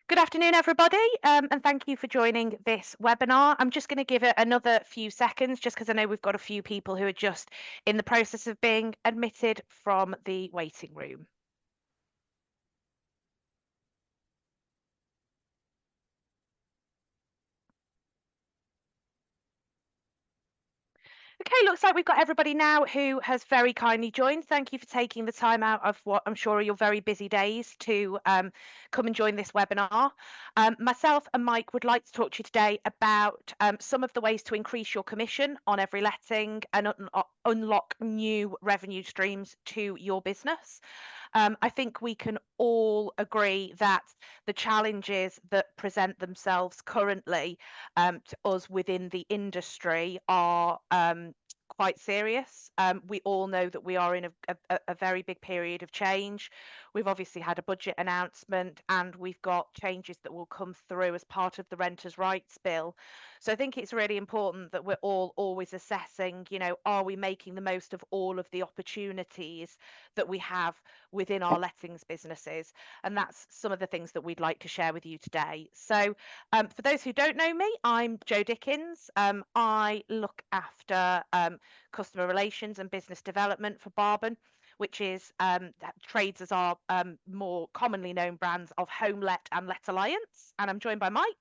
Good afternoon, everybody, and thank you for joining this webinar. I'm just going to give it another few seconds just because I know we've got a few people who are just in the process of being admitted from the waiting room. Okay, looks like we've got everybody now who has very kindly joined. Thank you for taking the time out of what I'm sure are your very busy days to come and join this webinar. Myself and Mike would like to talk to you today about some of the ways to increase your commission on every letting and unlock new revenue streams to your business. I think we can all agree that the challenges that present themselves currently to us within the industry are quite serious. We all know that we are in a very big period of change. We've obviously had a budget announcement and we've got changes that will come through as part of the Renters' Rights Bill. So I think it's really important that we're all always assessing, are we making the most of all of the opportunities that we have within our lettings businesses? And that's some of the things that we'd like to share with you today. So for those who don't know me, I'm Jo Dickens. I look after customer relations and business development for Barban, which is that trades as our more commonly known brands of HomeLet and Let Alliance. And I'm joined by Mike.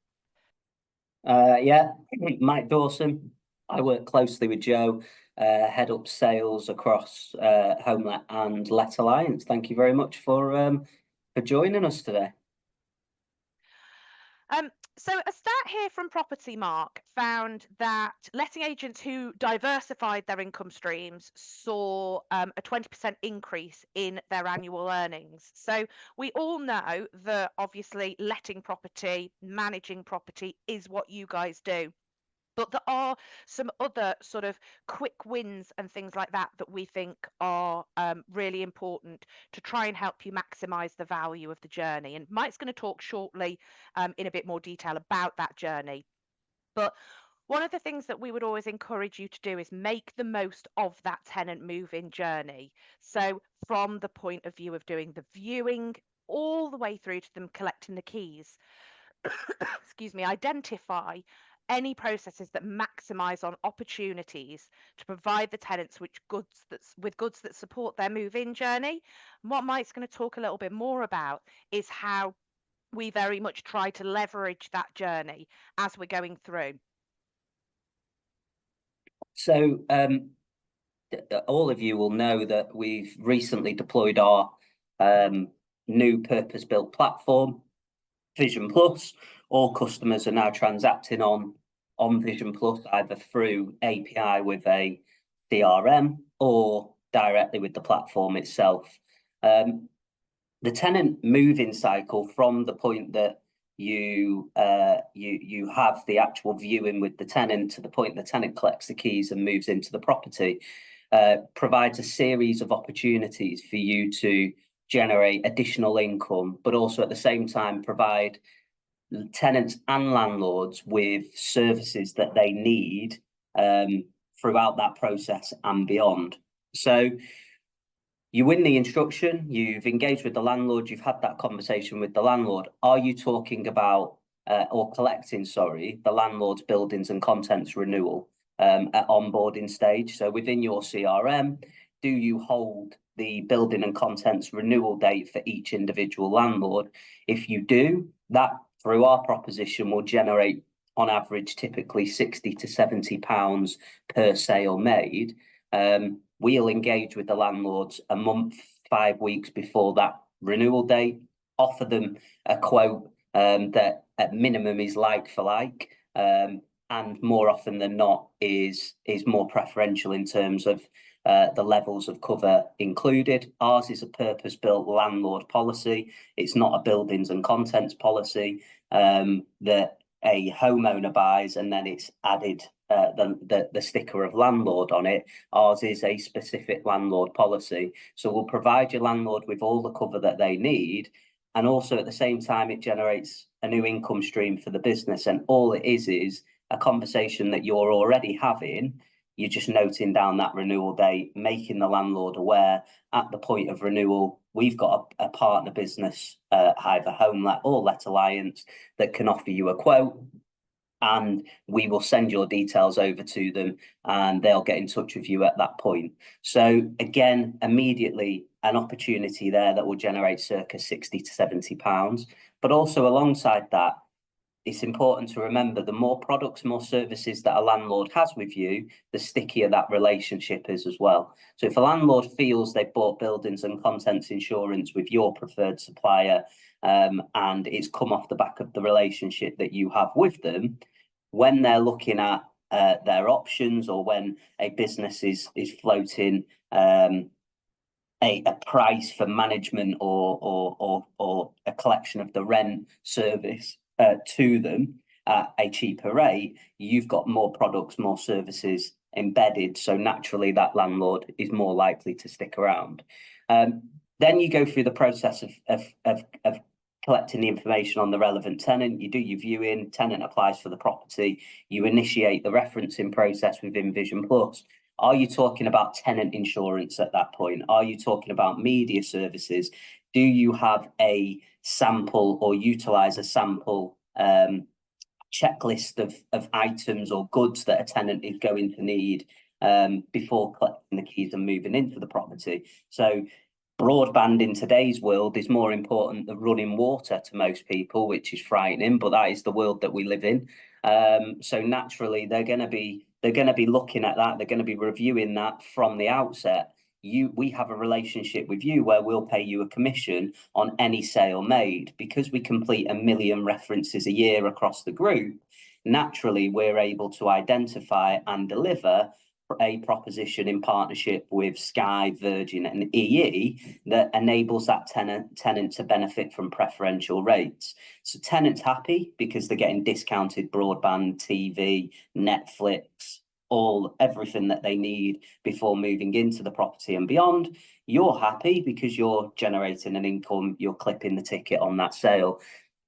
Yeah, Mike Dawson. I work closely with Joe, head up sales across HomeLet and Let Alliance. Thank you very much for joining us today. So a stat here from Property Mark found that letting agents who diversified their income streams saw a 20% increase in their annual earnings. So we all know that obviously letting property, managing property is what you guys do. But there are some other sort of quick wins and things like that that we think are really important to try and help you maximize the value of the journey. And Mike's going to talk shortly in a bit more detail about that journey. But one of the things that we would always encourage you to do is make the most of that tenant move-in journey. So from the point of view of doing the viewing all the way through to them collecting the keys, excuse me, identify any processes that maximize on opportunities to provide the tenants with goods that support their move-in journey. And what Mike's going to talk a little bit more about is how we very much try to leverage that journey as we're going through. So all of you will know that we've recently deployed our new purpose-built platform, Vision Plus. All customers are now transacting on Vision Plus either through API with a CRM or directly with the platform itself. The tenant move-in cycle from the point that you have the actual viewing with the tenant to the point the tenant collects the keys and moves into the property provides a series of opportunities for you to generate additional income, but also at the same time provide tenants and landlords with services that they need throughout that process and beyond. So you win the instruction, you've engaged with the landlord, you've had that conversation with the landlord. Are you talking about or collecting, the landlord's buildings and contents renewal at onboarding stage? So within your CRM, do you hold the building and contents renewal date for each individual landlord? If you do, that through our proposition will generate on average typically £60 to £70 per sale made. We'll engage with the landlords a month, 5 weeks before that renewal date, offer them a quote that at minimum is like for like, and more often than not is more preferential in terms of the levels of cover included. Ours is a purpose-built landlord policy. It's not a buildings and contents policy that a homeowner buys and then it's added the sticker of landlord on it. Ours is a specific landlord policy. So we'll provide your landlord with all the cover that they need. And also at the same time, it generates a new income stream for the business. And all it is a conversation that you're already having You're just noting down that renewal date, making the landlord aware at the point of renewal. We've got a partner business, either HomeLet or Let Alliance, that can offer you a quote, and we will send your details over to them and they'll get in touch with you at that point. So again, immediately an opportunity there that will generate circa £60 to £70. But also alongside that, it's important to remember the more products, more services that a landlord has with you, the stickier that relationship is as well. So if a landlord feels they've bought buildings and contents insurance with your preferred supplier, and it's come off the back of the relationship that you have with them, when they're looking at their options, or when a business is floating a price for management or a collection of the rent service to them at a cheaper rate, you've got more products, more services embedded. So naturally, that landlord is more likely to stick around. Then you go through the process of collecting the information on the relevant tenant. You do your viewing, tenant applies for the property, you initiate the referencing process within Vision Plus. Are you talking about tenant insurance at that point? Are you talking about media services? Do you have a sample or utilize a sample checklist of items or goods that a tenant is going to need before collecting the keys and moving into the property? So broadband in today's world is more important than running water to most people, which is frightening, but that is the world that we live in. So naturally, they're going to be looking at that. They're going to be reviewing that from the outset. We have a relationship with you where we'll pay you a commission on any sale made. Because we complete 1 million references a year across the group, naturally, we're able to identify and deliver a proposition in partnership with Sky, Virgin and EE that enables that tenant to benefit from preferential rates. So tenants happy because they're getting discounted broadband, TV, Netflix, everything that they need before moving into the property and beyond. You're happy because you're generating an income, you're clipping the ticket on that sale.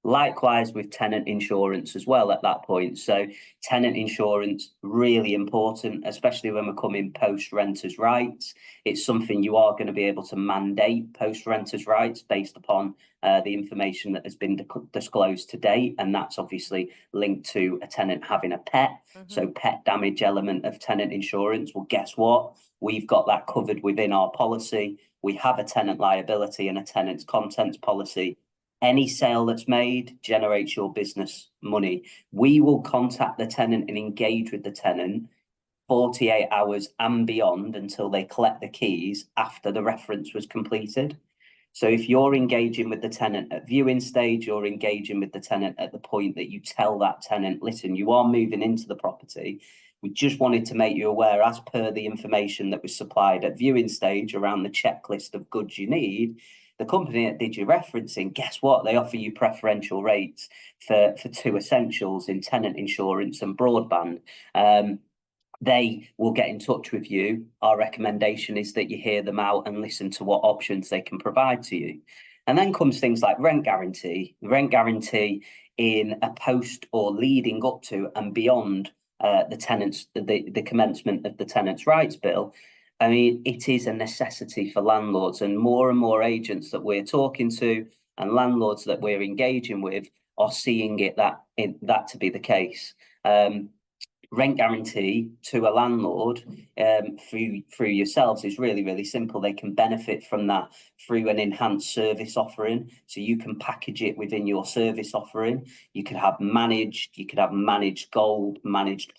Likewise with tenant insurance as well at that point. So tenant insurance, really important, especially when we're coming post-renters' rights. It's something you are going to be able to mandate post-renters' rights based upon the information that has been disclosed to date. And that's obviously linked to a tenant having a pet. So pet damage element of tenant insurance. Well, guess what? We've got that covered within our policy. We have a tenant liability and a tenant's contents policy. Any sale that's made generates your business money. We will contact the tenant and engage with the tenant 48 hours and beyond until they collect the keys after the reference was completed. So if you're engaging with the tenant at viewing stage, you're engaging with the tenant at the point that you tell that tenant, listen, you are moving into the property. We just wanted to make you aware, as per the information that was supplied at viewing stage around the checklist of goods you need, the company that did your referencing, guess what? They offer you preferential rates for 2 essentials in tenant insurance and broadband. They will get in touch with you. Our recommendation is that you hear them out and listen to what options they can provide to you. And then comes things like rent guarantee. Rent guarantee in a post or leading up to and beyond the commencement of the tenants' rights bill. I mean, it is a necessity for landlords, and more agents that we're talking to and landlords that we're engaging with are seeing that to be the case. Rent guarantee to a landlord through yourselves is really simple. They can benefit from that through an enhanced service offering. So you can package it within your service offering. You could have managed gold, managed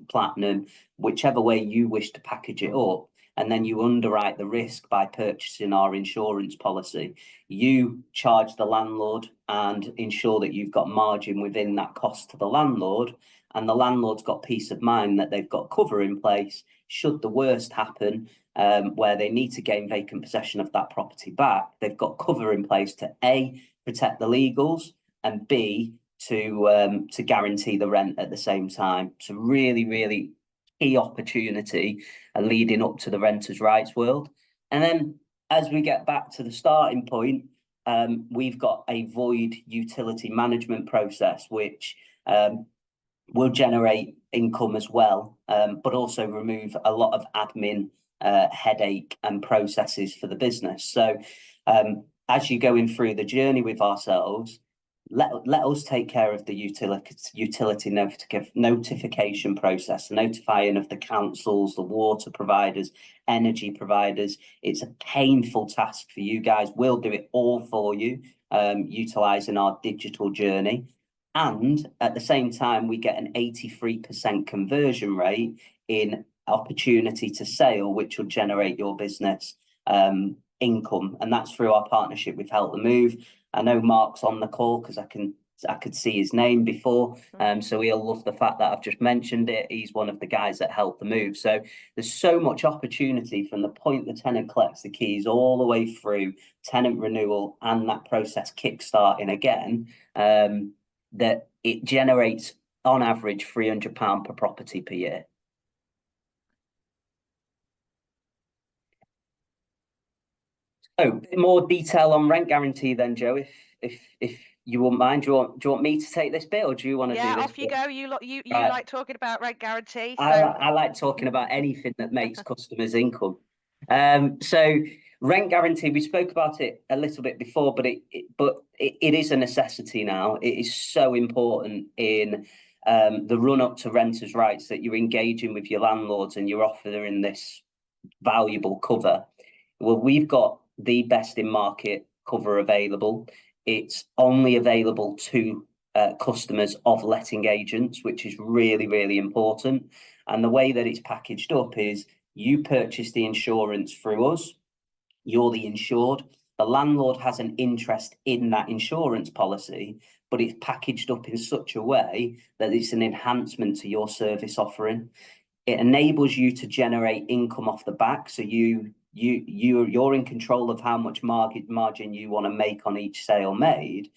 platinum, whichever way you wish to package it up. And then you underwrite the risk by purchasing our insurance policy. You charge the landlord and ensure that you've got margin within that cost to the landlord. And the landlord's got peace of mind that they've got cover in place should the worst happen, where they need to gain vacant possession of that property back. They've got cover in place to A, protect the legals, and B, to guarantee the rent at the same time. So really key opportunity leading up to the renters' rights world. And then as we get back to the starting point, we've got a void utility management process, which will generate income as well, but also remove a lot of admin headache and processes for the business. So as you're going through the journey with ourselves, let us take care of the utility notification process, the notifying of the councils, the water providers, energy providers. It's a painful task for you guys. We'll do it all for you, utilising our digital journey. And at the same time, we get an 83% conversion rate in opportunity to sale, which will generate your business income. And that's through our partnership with Help the Move. I know Mark's on the call because I could see his name before. So he'll love the fact that I've just mentioned it. He's one of the guys that Help the Move. So there's so much opportunity from the point the tenant collects the keys all the way through tenant renewal and that process kickstarting again, that it generates on average £300 per property per year. So, a bit more detail on rent guarantee then, Joe, if you wouldn't mind. Do you want me to take this bit, or do you want to do this? Yeah, off you go. You Right. like talking about rent guarantee. So I like talking about anything that makes customers' income. So rent guarantee, we spoke about it a little bit before, but it is a necessity now. It is so important in the run up to renters' rights that you're engaging with your landlords and you're offering this valuable cover. Well, we've got the best in market cover available. It's only available to customers of letting agents, which is really, really important. And the way that it's packaged up is you purchase the insurance through us, you're the insured. The landlord has an interest in that insurance policy, but it's packaged up in such a way that it's an enhancement to your service offering. It enables you to generate income off the back, so you're in control of how much margin you want to make on each sale made,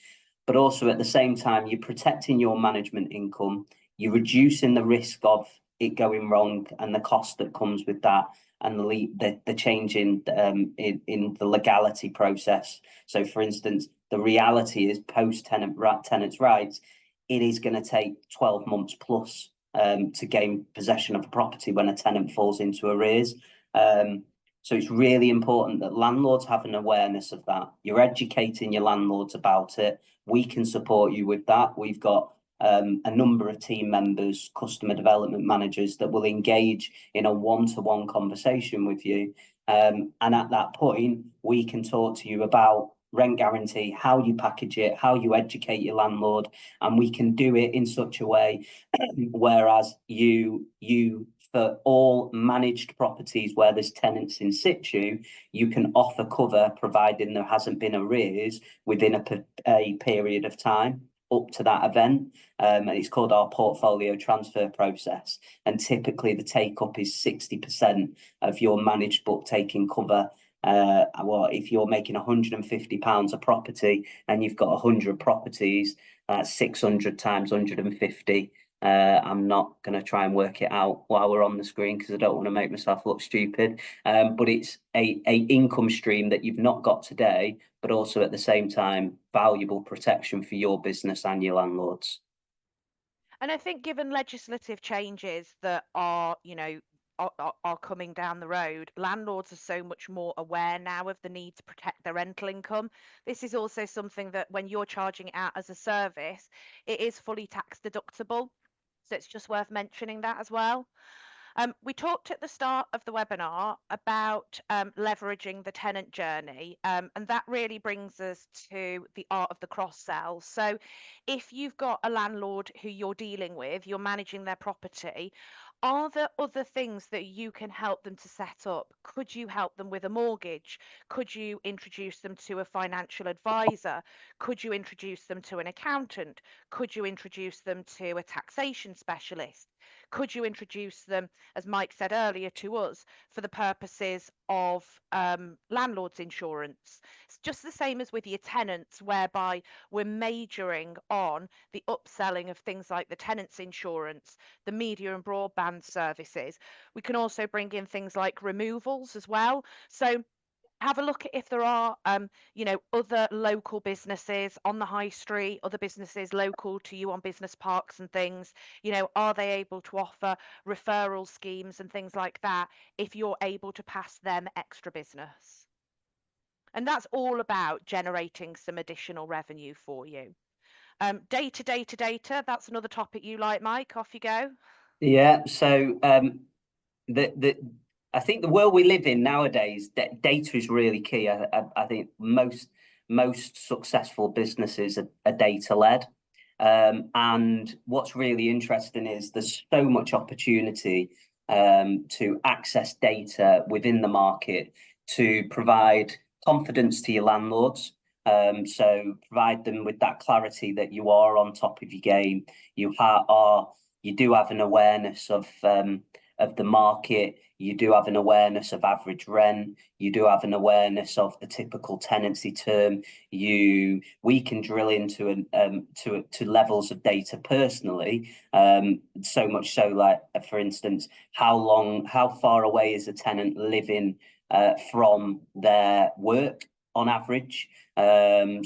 but also at the same time you're protecting your management income, you're reducing the risk of it going wrong and the cost that comes with that, and the change in the legality process. So, for instance, the reality is post tenants' rights, it is going to take 12 months plus to gain possession of a property when a tenant falls into arrears. So it's really important that landlords have an awareness of that. You're educating your landlords about it. We can support you with that. We've got a number of team members, customer development managers that will engage in a one-to-one conversation with you. And at that point, we can talk to you about rent guarantee, how you package it, how you educate your landlord, and we can do it in such a way whereas you for all managed properties where there's tenants in situ, you can offer cover providing there hasn't been arrears within a period of time up to that event. And it's called our portfolio transfer process. And typically the take up is 60% of your managed book taking cover. Well, if you're making £150 a property and you've got 100 properties, 600 times 150. I'm not going to try and work it out while we're on the screen because I don't want to make myself look stupid. But it's a income stream that you've not got today, but also at the same time, valuable protection for your business and your landlords. And I think given legislative changes that are, are coming down the road, landlords are so much more aware now of the need to protect their rental income. This is also something that when you're charging it out as a service, it is fully tax deductible. So it's just worth mentioning that as well. We talked at the start of the webinar about leveraging the tenant journey, and that really brings us to the art of the cross sell. So if you've got a landlord who you're dealing with, you're managing their property, are there other things that you can help them to set up? Could you help them with a mortgage? Could you introduce them to a financial advisor? Could you introduce them to an accountant? Could you introduce them to a taxation specialist? Could you introduce them, as Mike said earlier, to us for the purposes of landlord's insurance? It's just the same as with your tenants, whereby we're majoring on the upselling of things like the tenants insurance, the media and broadband services. We can also bring in things like removals as well. So Have a look at if there are, other local businesses on the high street, other businesses local to you on business parks and things. Are they able to offer referral schemes and things like that if you're able to pass them extra business? And that's all about generating some additional revenue for you. Data, that's another topic you like, Mike. Off you go. Yeah, so the I think the world we live in nowadays, data is really key. I think most successful businesses are data led. And what's really interesting is there's so much opportunity to access data within the market to provide confidence to your landlords. So provide them with that clarity that you are on top of your game. You do have an awareness of the market. You do have an awareness of average rent. You do have an awareness of the typical tenancy term. We can drill into to levels of data personally. So much so, like for instance, how far away is a tenant living from their work on average? What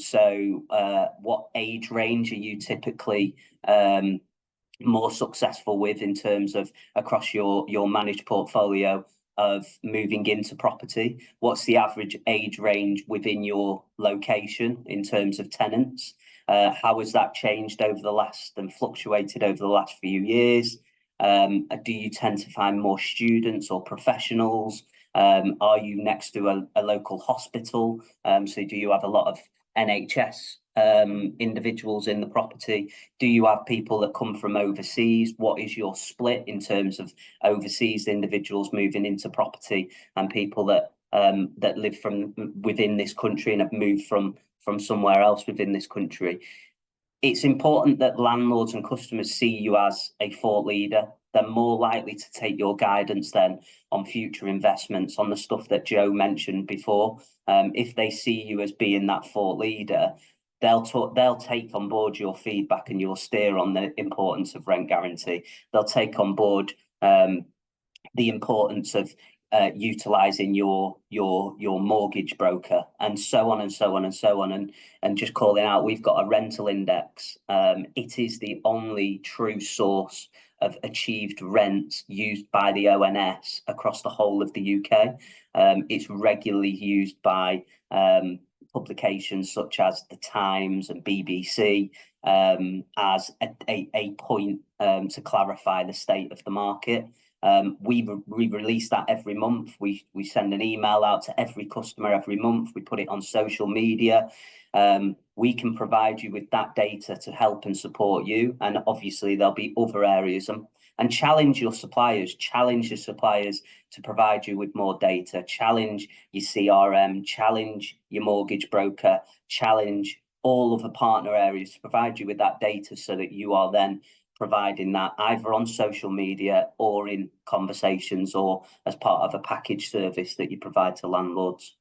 age range are you typically more successful with in terms of across your managed portfolio of moving into property? What's the average age range within your location in terms of tenants? How has that changed over the last and fluctuated over the last few years? Do you tend to find more students or professionals? Are you next to a local hospital? So do you have a lot of NHS individuals in the property? Do you have people that come from overseas? What is your split in terms of overseas individuals moving into property and people that live from within this country and have moved from somewhere else within this country? It's important that landlords and customers see you as a thought leader. They're more likely to take your guidance then on future investments, on the stuff that Joe mentioned before. If they see you as being that thought leader, they'll take on board your feedback and your steer on the importance of rent guarantee. They'll take on board the importance of utilizing your mortgage broker, and so on and so on and so on, and just calling out, we've got a rental index. It is the only true source of achieved rent used by the ONS across the whole of the UK. It's regularly used by publications such as The Times and BBC as a point to clarify the state of the market. We release that every month. We send an email out to every customer every month. We put it on social media. We can provide you with that data to help and support you. And obviously there'll be other areas, and challenge your suppliers. Challenge your suppliers to provide you with more data. Challenge your CRM. Challenge your mortgage broker. Challenge all of the partner areas to provide you with that data so that you are then providing that either on social media or in conversations or as part of a package service that you provide to landlords.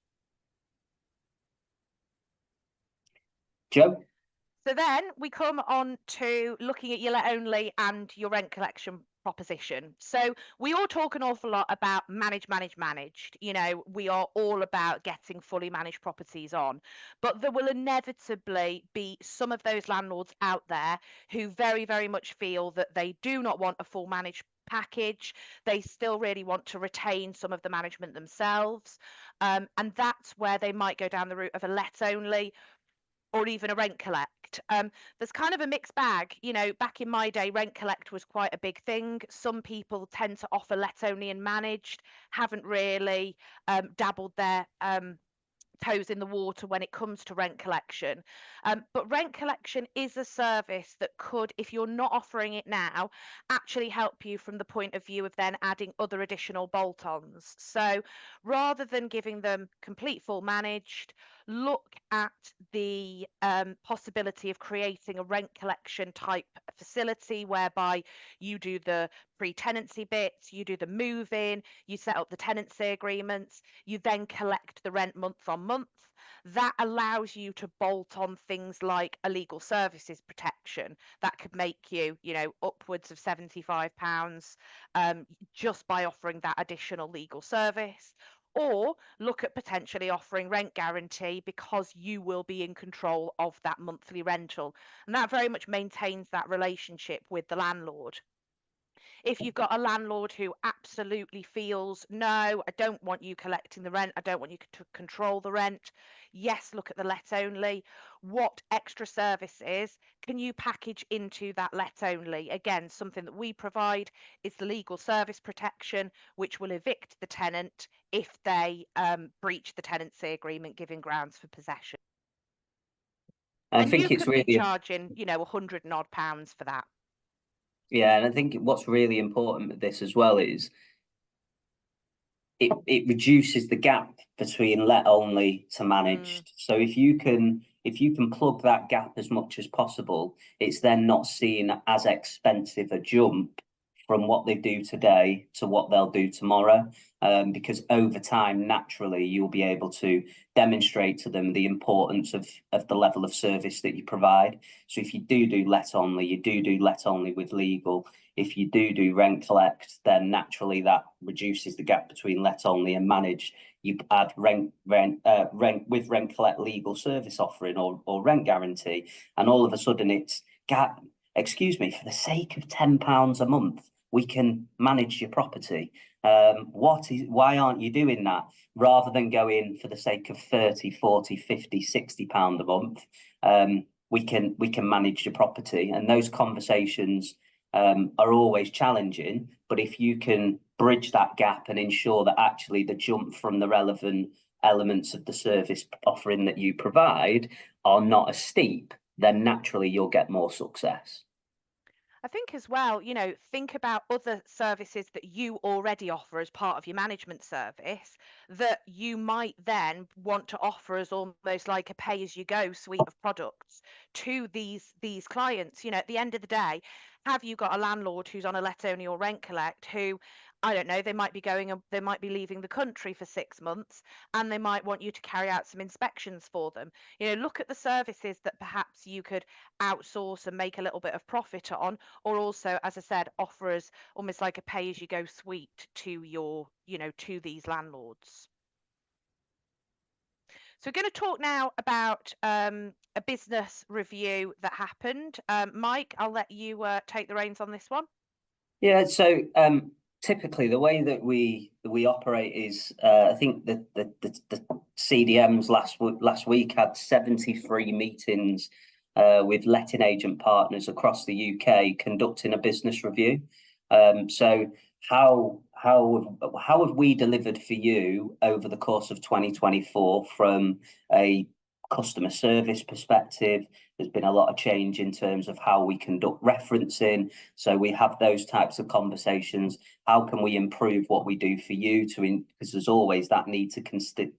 Joe? So then we come on to looking at your let only and your rent collection proposition. So we all talk an awful lot about managed. We are all about getting fully managed properties on, but there will inevitably be some of those landlords out there who very, very much feel that they do not want a full managed package. They still really want to retain some of the management themselves. And that's where they might go down the route of a let only or even a rent collect. There's kind of a mixed bag. Back in my day, rent collect was quite a big thing. Some people tend to offer let only and managed, haven't really dabbled their toes in the water when it comes to rent collection. But rent collection is a service that could, if you're not offering it now, actually help you from the point of view of then adding other additional bolt-ons. So rather than giving them complete full managed, look at the possibility of creating a rent collection type facility whereby you do the pre-tenancy bits, you do the move-in, you set up the tenancy agreements, you then collect the rent month on month. That allows you to bolt on things like a legal services protection that could make you, upwards of £75 just by offering that additional legal service. or look at potentially offering rent guarantee because you will be in control of that monthly rental. And that very much maintains that relationship with the landlord. If you've got a landlord who absolutely feels, no, I don't want you collecting the rent, I don't want you to control the rent, yes, look at the let only. What extra services can you package into that let only? Again, something that we provide is the legal service protection, which will evict the tenant if they breach the tenancy agreement, giving grounds for possession. I And think you it's could be really, charging, you know, £100 and odd for that. yeah, and I think what's really important with this as well is it reduces the gap between let only to managed. So if you can plug that gap as much as possible, it's then not seen as expensive a jump from what they do today to what they'll do tomorrow. Because over time, naturally, you'll be able to demonstrate to them the importance of the level of service that you provide. So if you do let only, you do let only with legal. If you do rent collect, then naturally that reduces the gap between let only and managed. You add rent with rent collect legal service offering or rent guarantee, and all of a sudden it's excuse me, for the sake of £10 a month, we can manage your property. Why aren't you doing that rather than going for the sake of 30, 40, 50, £60 a month? We can manage your property, and those conversations are always challenging. But if you can bridge that gap and ensure that actually the jump from the relevant elements of the service offering that you provide are not as steep, then naturally you'll get more success. I think as well, you know, think about other services that you already offer as part of your management service that you might then want to offer as almost like a pay-as-you-go suite of products to these clients. You know, at the end of the day, have you got a landlord who's on a let only or rent collect who, I don't know, they might be leaving the country for 6 months, and they might want you to carry out some inspections for them. You know, look at the services that perhaps you could outsource and make a little bit of profit on, or also, as I said, offer as almost like a pay-as-you-go suite to your, you know, to these landlords. So we're going to talk now about a business review that happened. Mike, I'll let you take the reins on this one. Yeah, so typically the way that we operate is I think the CDMs last week had 73 meetings with letting agent partners across the UK conducting a business review. So how have we delivered for you over the course of 2024 from a customer service perspective? There's been a lot of change in terms of how we conduct referencing. So we have those types of conversations. How can we improve what we do for you because there's always that need to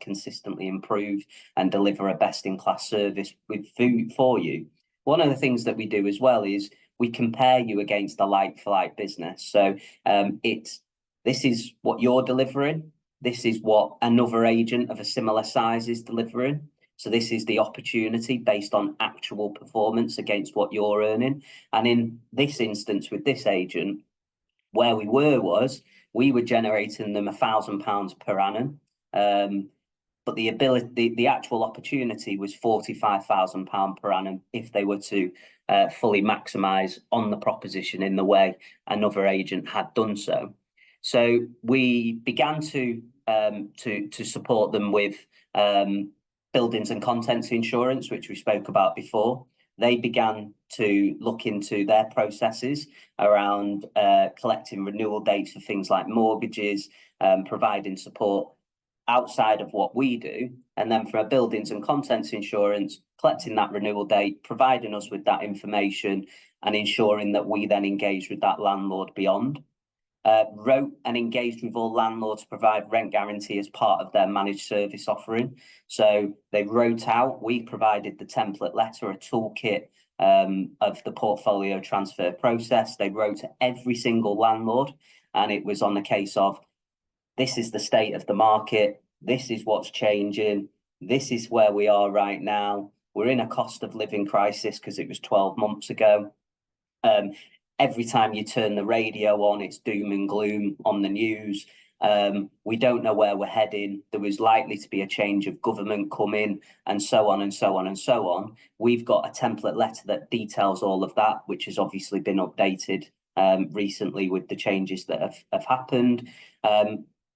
consistently improve and deliver a best-in-class service with food for you. One of the things that we do as well is we compare you against a like-for-like business. So this is what you're delivering. This is what another agent of a similar size is delivering. So this is the opportunity based on actual performance against what you're earning. And in this instance with this agent, where we was we were generating them £1,000 per annum. But the actual opportunity was £45,000 per annum if they were to fully maximise on the proposition in the way another agent had done so. So we began to support them with buildings and contents insurance, which we spoke about before. They began to look into their processes around collecting renewal dates for things like mortgages, providing support outside of what we do. And then from a buildings and contents insurance, collecting that renewal date, providing us with that information and ensuring that we then engage with that landlord beyond. Wrote and engaged with all landlords to provide rent guarantee as part of their managed service offering. So they wrote out, we provided the template letter, a toolkit of the portfolio transfer process. They wrote to every single landlord, and it was on the case of, this is the state of the market, this is what's changing, this is where we are right now. We're in a cost of living crisis because it was 12 months ago. Every time you turn the radio on, it's doom and gloom on the news. We don't know where we're heading. There was likely to be a change of government coming, and so on and so on and so on. We've got a template letter that details all of that, which has obviously been updated recently with the changes that have happened.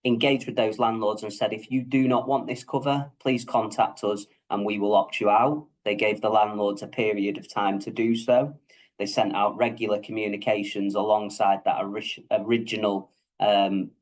Engaged with those landlords and said, if you do not want this cover, please contact us and we will opt you out. They gave the landlords a period of time to do so. They sent out regular communications alongside that original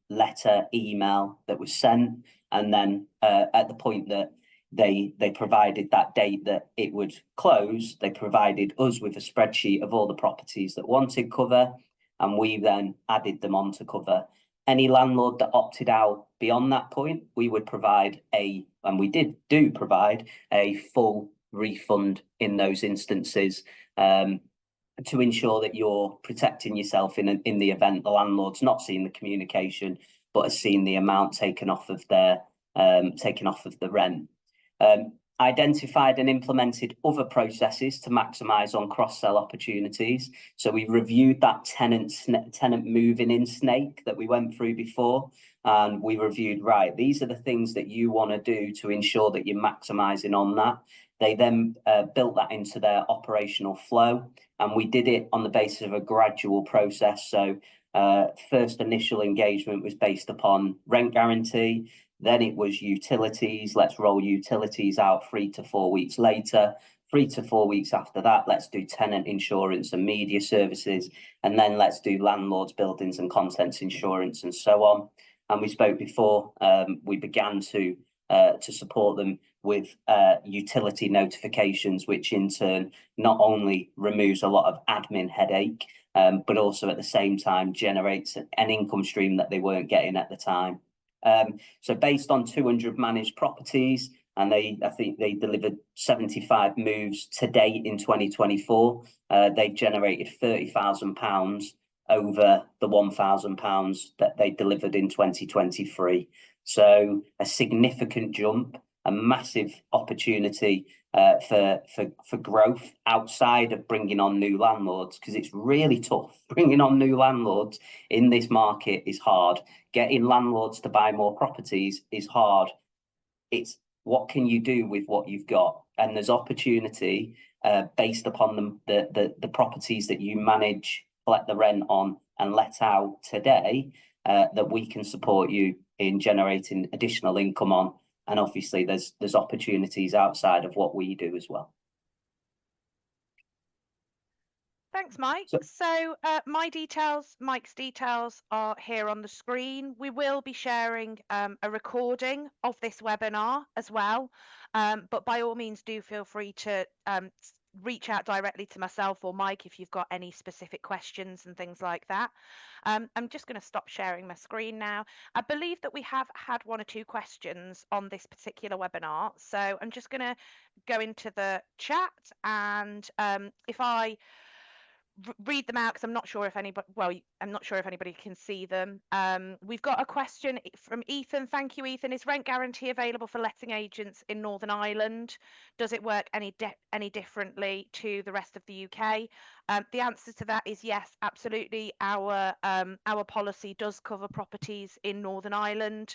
letter, email that was sent. And then at the point that they provided that date that it would close, they provided us with a spreadsheet of all the properties that wanted cover, and we then added them on to cover. Any landlord that opted out beyond that point, we would provide and we do provide a full refund in those instances, to ensure that you're protecting yourself in the event the landlord's not seeing the communication, but has seen the amount taken off of the rent. Identified and implemented other processes to maximise on cross-sell opportunities. So we reviewed that tenant moving in snake that we went through before, and we reviewed, right, these are the things that you want to do to ensure that you're maximising on that. They then built that into their operational flow, and we did it on the basis of a gradual process. So first initial engagement was based upon rent guarantee. Then it was utilities. Let's roll utilities out 3 to 4 weeks later. 3 to 4 weeks after that, let's do tenant insurance and media services. And then let's do landlords, buildings and contents insurance and so on. And we spoke before, we began to support them with utility notifications, which in turn not only removes a lot of admin headache, but also at the same time generates an income stream that they weren't getting at the time. So based on 200 managed properties, and I think they delivered 75 moves to date in 2024, they've generated £30,000 over the £1,000 that they delivered in 2023. So a significant jump, a massive opportunity for growth outside of bringing on new landlords, because it's really tough. Bringing on new landlords in this market is hard. Getting landlords to buy more properties is hard. It's what can you do with what you've got? And there's opportunity based upon the properties that you manage, collect the rent on and let out today, that we can support you in generating additional income on. And obviously there's opportunities outside of what we do as well. Thanks, Mike. So Mike's details are here on the screen. We will be sharing a recording of this webinar as well. But by all means, do feel free to reach out directly to myself or Mike if you've got any specific questions and things like that. I'm just going to stop sharing my screen now. I believe that we have had 1 or 2 questions on this particular webinar. So I'm just going to go into the chat, and if I read them out, because I'm not sure if anybody can see them. We've got a question from Ethan. Thank you, Ethan. Is rent guarantee available for letting agents in Northern Ireland? Does it work any differently to the rest of the UK? The answer to that is yes, absolutely. Our policy does cover properties in Northern Ireland.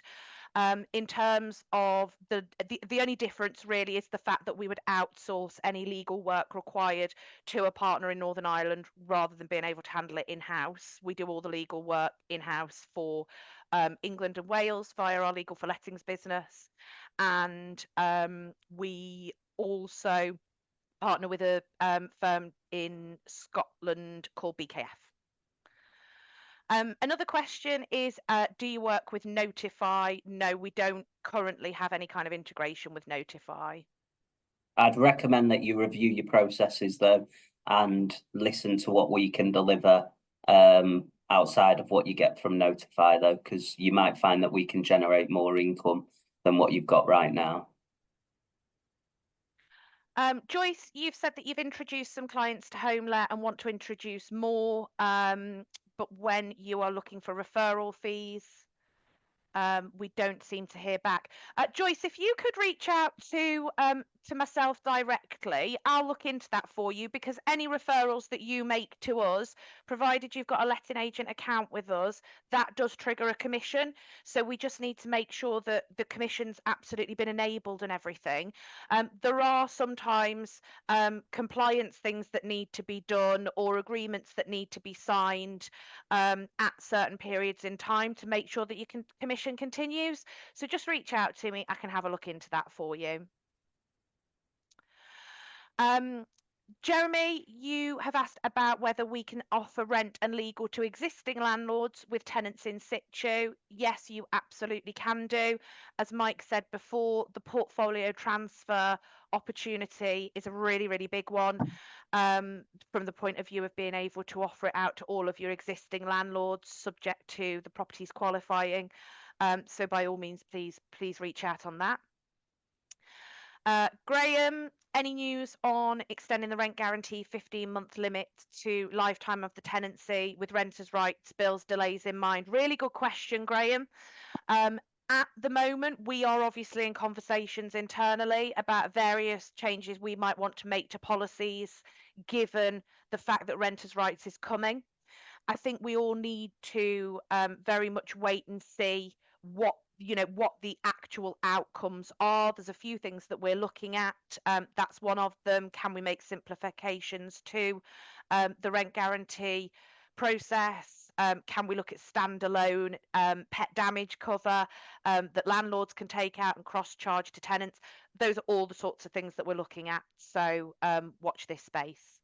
In terms of the only difference really is the fact that we would outsource any legal work required to a partner in Northern Ireland rather than being able to handle it in-house. We do all the legal work in-house for England and Wales via our legal for lettings business, and we also partner with a firm in Scotland called BKF. Another question is, do you work with Notify? No, we don't currently have any kind of integration with Notify. I'd recommend that you review your processes though, and listen to what we can deliver outside of what you get from Notify though, because you might find that we can generate more income than what you've got right now. Joyce, you've said that you've introduced some clients to HomeLet and want to introduce more, but when you are looking for referral fees, we don't seem to hear back. Joyce, if you could reach out to to myself directly, I'll look into that for you, because any referrals that you make to us, provided you've got a letting agent account with us, that does trigger a commission. So we just need to make sure that the commission's absolutely been enabled and everything. There are sometimes compliance things that need to be done, or agreements that need to be signed at certain periods in time to make sure that your commission continues. So just reach out to me. I can have a look into that for you. Jeremy, you have asked about whether we can offer rent and legal to existing landlords with tenants in situ. Yes, you absolutely can do. As Mike said before, the portfolio transfer opportunity is a really, really big one, from the point of view of being able to offer it out to all of your existing landlords, subject to the properties qualifying. So by all means, please reach out on that. Graham, any news on extending the rent guarantee 15-month limit to lifetime of the tenancy with renters' rights, bills, delays in mind? Really good question, Graham. At the moment, we are obviously in conversations internally about various changes we might want to make to policies, given the fact that renters' rights is coming. I think we all need to very much wait and see what the actual outcomes are. There's a few things that we're looking at. That's one of them. Can we make simplifications to the rent guarantee process? Can we look at standalone pet damage cover that landlords can take out and cross charge to tenants? Those are all the sorts of things that we're looking at. So watch this space.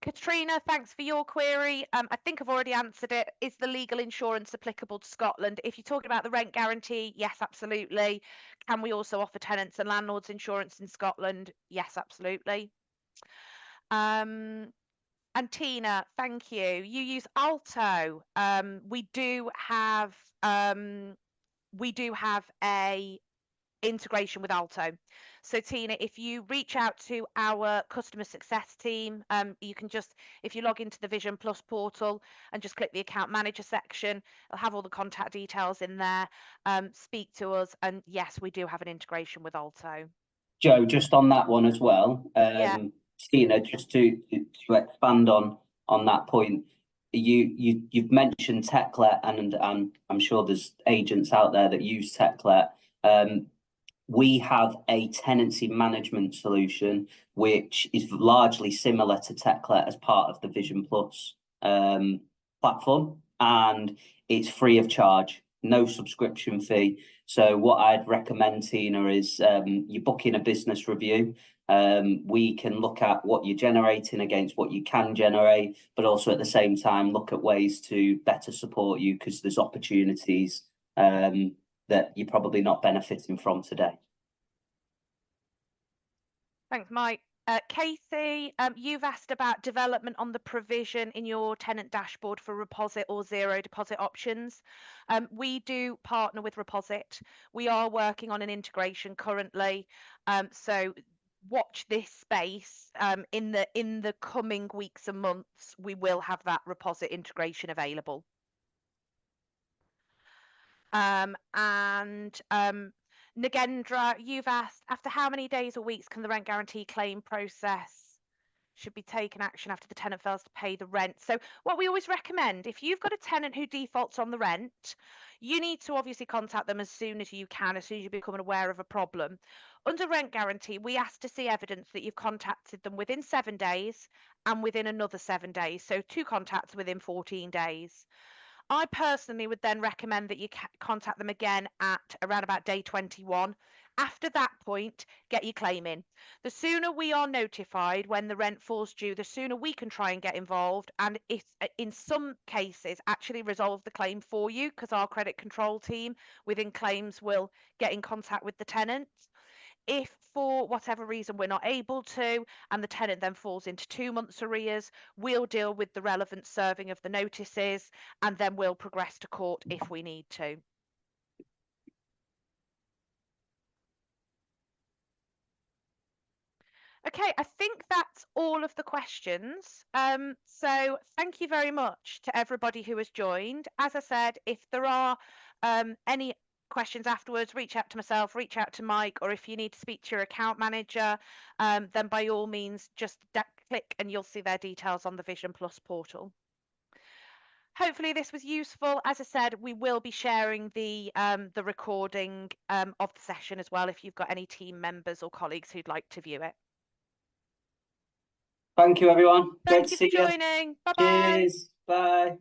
Katrina, thanks for your query. I think I've already answered it. Is the legal insurance applicable to Scotland? If you're talking about the rent guarantee, yes, absolutely. Can we also offer tenants and landlords insurance in Scotland? Yes, absolutely. And Tina, thank you. You use Alto. We do have a integration with Alto. So Tina, if you reach out to our customer success team, you can just, if you log into the Vision Plus portal and just click the account manager section, it'll have all the contact details in there. Speak to us, and yes, we do have an integration with Alto. Joe, just on that one as well, Yeah. Tina, just to expand on that point, you've mentioned Techlet, and I'm sure there's agents out there that use Techlet. We have a tenancy management solution which is largely similar to Techlet as part of the Vision Plus platform, and it's free of charge, no subscription fee. So what I'd recommend, Tina, is you book in a business review. We can look at what you're generating against what you can generate, but also at the same time look at ways to better support you, because there's opportunities that you're probably not benefiting from today. Thanks, Mike. Casey, you've asked about development on the provision in your tenant dashboard for Reposit or zero deposit options. We do partner with Reposit. We are working on an integration currently. So watch this space. In the coming weeks and months, we will have that Reposit integration available. Nagendra, you've asked, after how many days or weeks can the rent guarantee claim process should be taken action after the tenant fails to pay the rent? So what we always recommend, if you've got a tenant who defaults on the rent, you need to obviously contact them as soon as you can, as soon as you become aware of a problem. Under rent guarantee, we ask to see evidence that you've contacted them within 7 days and within another 7 days. So 2 contacts within 14 days. I personally would then recommend that you contact them again at around about day 21. After that point, get your claim in. The sooner we are notified when the rent falls due, the sooner we can try and get involved, and if in some cases actually resolve the claim for you, because our credit control team within claims will get in contact with the tenants. If for whatever reason we're not able to, and the tenant then falls into 2 months arrears, we'll deal with the relevant serving of the notices, and then we'll progress to court if we need to. Okay, I think that's all of the questions. So thank you very much to everybody who has joined. As I said, if there are any questions afterwards, reach out to myself, reach out to Mike, or if you need to speak to your account manager, then by all means, just click and you'll see their details on the Vision Plus portal. Hopefully this was useful. As I said, we will be sharing the recording of the session as well if you've got any team members or colleagues who'd like to view it. Thank you, everyone. Great Thank to you for see you. joining. Bye-bye. Cheers. Bye.